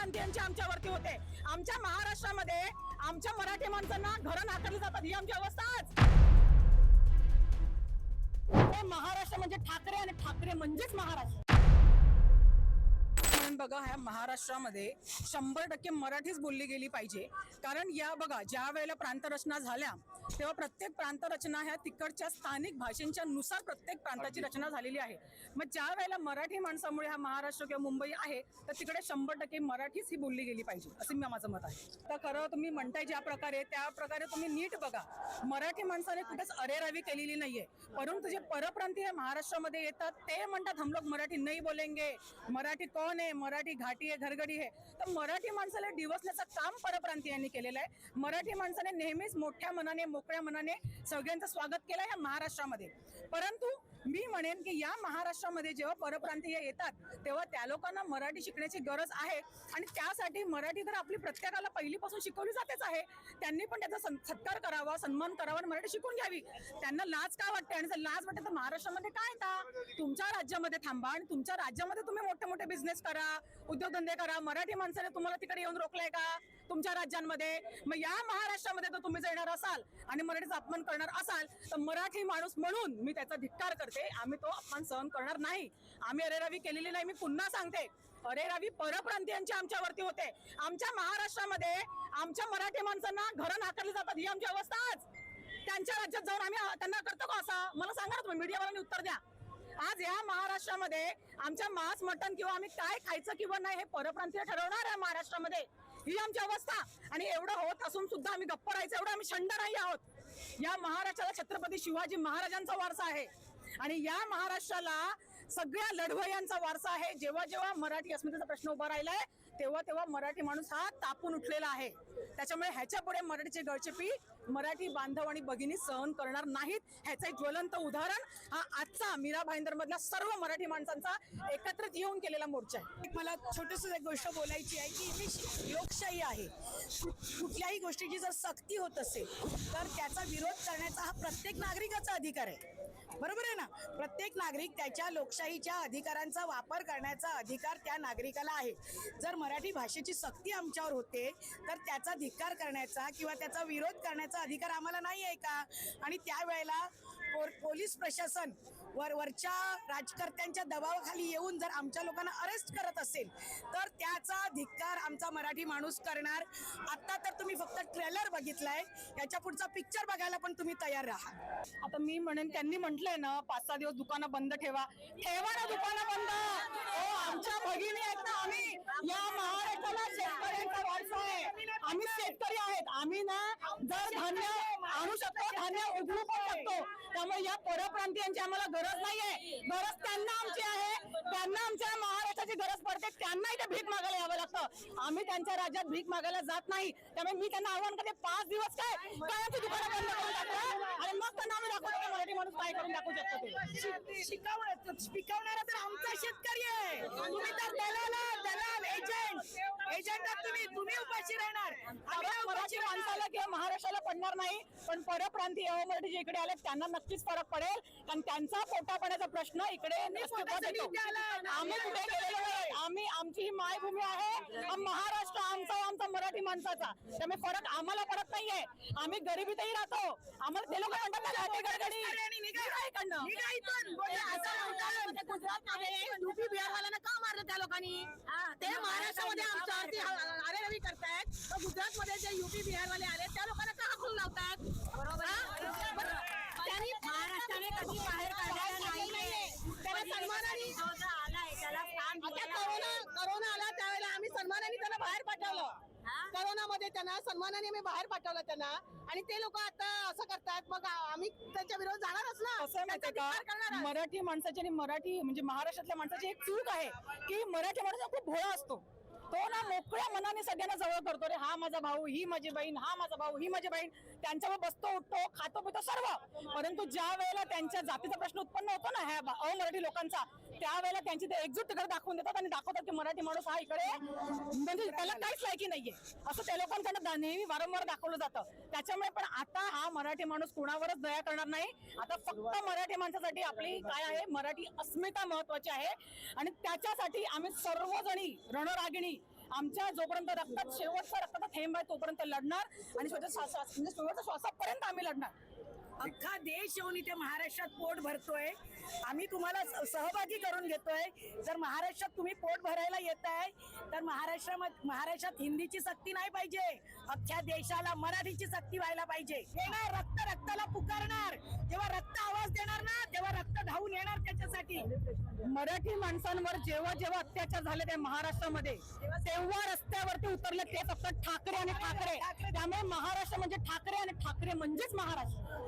परप्रांतीयांचे आमच्यावरती होते। आमच्या महाराष्ट्रामध्ये आमच्या मराठी माणसांना घरं नाकारली जातात, ही आमची अवस्थाच। महाराष्ट्र म्हणजे ठाकरे आणि ठाकरे म्हणजेच महाराष्ट्र। बघा, ह्या महाराष्ट्रामध्ये 100% मराठीच बोलली गेली पाहिजे। कारण या बघा, ज्या वेळेला प्रांतरचना झाल्या तेव्हा प्रत्येक प्रांतरचना ह्या तिकडच्या स्थानिक भाषेच्या नुसार प्रत्येक प्रांताची रचना झालेली आहे। मग ज्या वेळेला मराठी माणसामुळे हा महाराष्ट्र किंवा मुंबई आहे तर तिकडे 100% मराठीच ही बोलली गेली पाहिजे, असं माझं मत आहे। तर खरं तुम्ही म्हणताय ज्या प्रकारे, त्या प्रकारे तुम्ही नीट बघा, मराठी माणसाने कुठेच अरेरावी केलेली नाहीये। परंतु जे परप्रांतीय महाराष्ट्रामध्ये येतात ते म्हणतात हम लोग मराठी नहीं बोलेंगे, मराठी कौन है, मराठी घाटी है, घरगडी है। तर मराठी माणसाला डिवसण्याचं काम परप्रांतीयांनी केलेलं आहे। मराठी माणसाने नेहमीच मोठ्या मनाने, मोकळ्या मनाने सगळ्यांचं स्वागत केलं आहे महाराष्ट्रामध्ये। परंतु मी म्हणेन की या महाराष्ट्रामध्ये जेव्हा परप्रांतीय येतात तेव्हा त्या लोकांना मराठी शिकण्याची गरज आहे आणि त्यासाठी मराठी तर आपली प्रत्येकाला पहिलीपासून शिकवली जातेच आहे। त्यांनी पण त्याचा सत्कार करावा, सन्मान करावा आणि मराठी शिकून घ्यावी। त्यांना लाज का वाटते? आणि जर लाज वाटते तर महाराष्ट्रामध्ये काय येतं? तुमच्या राज्यामध्ये थांबा आणि तुमच्या राज्यामध्ये तुम्ही मोठे मोठे बिझनेस करा, उद्योगधंदे करा। मराठी माणसाने तुम्हाला तिकडे येऊन रोखलंय का तुमच्या राज्यांमध्ये? मग या महाराष्ट्रामध्ये जर तुम्ही येणार असाल आणि मराठीचा अपमान करणार असाल तर मराठी माणूस म्हणून मी त्याचा धिक्कार करते। आम्ही तो अपमान सहन करणार नाही। आम्ही अरेरावी केलेली नाही। मी पुन्हा सांगते, अरेरावी परप्रांतीयांची आमच्यावरती होते। आमच्या महाराष्ट्रामध्ये आमच्या मराठी माणसांना घरं नाकारली जातात, ही आमची अवस्थाच। त्यांच्या राज्यात जाऊन आम्ही त्यांना करतो का असं? मला सांगा ना तुम्ही, मीडियावाल्यांनी उत्तर द्या। आज या महाराष्ट्रामध्ये आमच्या मांस, मटण किंवा आम्ही काय खायचं किंवा नाही हे परप्रांतीय ठरवणार आहे महाराष्ट्रामध्ये, ही आमची अवस्था। आणि एवढं होत असून सुद्धा आम्ही गप्प राहायचं एवढं आम्ही शंड नाही आहोत। या महाराष्ट्राला छत्रपती शिवाजी महाराजांचा वारसा आहे आणि या महाराष्ट्राला सगळ्या लढवयांचा वारसा आहे। जेव्हा जेव्हा मराठी अस्मितेचा प्रश्न उभा राहिलाय तेव्हा तेव्हा मराठी माणूस हा तापून उठलेला आहे। त्याच्यामुळे ह्याच्या पुढे मराठीचे गळचेपी मराठी बांधव आणि भगिनी सहन करणार नाहीत। ह्याचं एक ज्वलंत उदाहरण हा आजचा मीरा भाईंदर मधल्या सर्व मराठी माणसांचा एकत्रित येऊन केलेला मोर्चा आहे। मला छोटस एक गोष्ट बोलायची आहे की इथे लोकशाही आहे। कुठल्याही गोष्टीची जर सक्ती होत असेल तर त्याचा विरोध करण्याचा हा प्रत्येक नागरिकाचा अधिकार आहे, बरोबर आहे ना? प्रत्येक नागरिक त्याच्या लोकशाहीच्या अधिकारांचा वापर करण्याचा अधिकार त्या नागरिकाला आहे। जर मराठी भाषेची सक्ती आमच्यावर होते तर त्याचा धिक्कार करण्याचा किंवा त्याचा विरोध करण्याचा अधिकार आम्हाला नाही आहे का? आणि त्यावेळेला पोलीस प्रशासन वरच्या राजकर्त्यांच्या दबावाखाली येऊन जर आमच्या लोकांना अरेस्ट करत असेल तर त्याचा धिक्कार आमचा मराठी माणूस करणार। आता तर तुम्ही फक्त ट्रेलर बघितलाय, याच्या पुढचा पिक्चर बघायला पण तुम्ही तयार राहा। आता मी म्हणेन, त्यांनी म्हटलंय ना 5-6 दिवस दुकानं बंद ठेवा, ठेवा ना दुकानं बंद। आमच्या भगिनी आहेत ना, आम्ही या महाराष्ट्राला शेतकऱ्यांचा वारसा आहे। आम्ही शेतकरी आहेत। आम्ही ना जर धान्य आणू शकतो, धान्य उघडू पण शकतो। त्यामुळे या परप्रांतीयांची आम्हाला गरज नाहीये, गरज त्यांना आमची आहे। त्यांना आमच्या महाराष्ट्राची गरज पडते, त्यांना इथे भीक मागायला यावं लागतं। आम्ही त्यांच्या राज्यात भीक मागायला जात नाही। त्यामुळे मी त्यांना आव्हान करते, 5 दिवस काय आमची दुकानं बंद करून टाका आणि मग त्यांना आम्ही दाखवतो मराठी माणूस काय करून दाखवू शकतो ते। शिकवणारा तर आमचा शेतकरी आहे। तुम्ही तर दलाल एजंट तुम्ही उपाशी राहणार। मराठी माणसाला किंवा महाराष्ट्राला पडणार नाही, पण परप्रांतीय मराठी जे इकडे आले त्यांना नक्कीच फरक पडेल। कारण त्यांचा पोटा पाण्याचा प्रश्न इकडे आम्ही कुठे गेलेलो नाही। आम्ही आमची ही मायभूमी आहे, महाराष्ट्र आमचा मराठी माणसाचा। त्यामुळे फरक आम्हाला पडत नाहीये। आम्ही गरिबीतही राहतो। आम्हाला ते लोक म्हणतात युपी बिहारवाल्यांना का मारलं त्या लोकांनी? ते महाराष्ट्रामध्ये आमच्यावरती अरेरावी करतायत, तर गुजरातमध्ये जे युपी बिहारवाले आले त्या लोकांना का हाकलून लावतात? बरोबर, त्यांनी महाराष्ट्राने कधी बाहेर काढलेलं नाहीये। त्याला सन्मानाने करोना आला त्यावेळेला आम्ही सन्मानाने त्यांना बाहेर पाठवलं। करोनामध्ये त्यांना सन्मानाने आम्ही बाहेर पाठवलं त्यांना, आणि ते लोक आता असं करतात। मग आम्ही त्याच्या विरोध जाणारच ना। असं माहितीये का, मराठी माणसाची आणि मराठी म्हणजे महाराष्ट्रातल्या माणसाची एक चूक आहे की मराठी माणूस खूप भोळा असतो। तो ना मोकळ्या मनाने सगळ्यांना जवळ करतो। रे हा माझा भाऊ, ही माझी बहीण, हा माझा भाऊ, ही माझी बहीण, त्यांच्यावर बसतो, उठतो, खातो, पितो सर्व। परंतु ज्या वेळेला त्यांच्या जातीचा प्रश्न उत्पन्न होतो ना ह्या अमराठी लोकांचा, त्यावेळेला त्यांची ते एकजूट तिकडे दाखवून देतात आणि दाखवतात की मराठी माणूस हा इकडे म्हणजे त्याला काहीच लायकी नाहीये, असं त्या लोकांकडे नेहमी वारंवार दाखवलं जातं। त्याच्यामुळे पण आता हा मराठी माणूस कुणावरच दया करणार नाही। आता फक्त मराठी माणसासाठी आपली काय आहे, मराठी अस्मिता महत्वाची आहे आणि त्याच्यासाठी आम्ही सर्वजणी रणरागिणी आमच्या जोपर्यंत रक्तात शेवटचा रक्ताचा थेंब आहे तोपर्यंत लढणार आणि शेवटच्या श्वासापर्यंत आम्ही लढणार. अख्खा देश येऊन इथे महाराष्ट्रात पोट भरतोय. आम्ही तुम्हाला सहभागी करून घेतोय. जर महाराष्ट्रात तुम्ही पोट भरायला येताय तर महाराष्ट्रात हिंदीची सक्ती नाही पाहिजे. अख्ख्या देशाला मराठीची सक्ती व्हायला पाहिजे. येणार रक्त रक्ताला पुकारणार. जेव्हा रक्त आवाज देणार ना तेव्हा रक्त धावून येणार त्याच्यासाठी. मराठी माणसांवर जेव्हा जेव्हा अत्याचार झाले ते महाराष्ट्रामध्ये तेव्हा रस्त्यावरती उतरले ते फक्त ठाकरे आणि ठाकरे. त्यामुळे महाराष्ट्र म्हणजे ठाकरे आणि ठाकरे म्हणजेच महाराष्ट्र.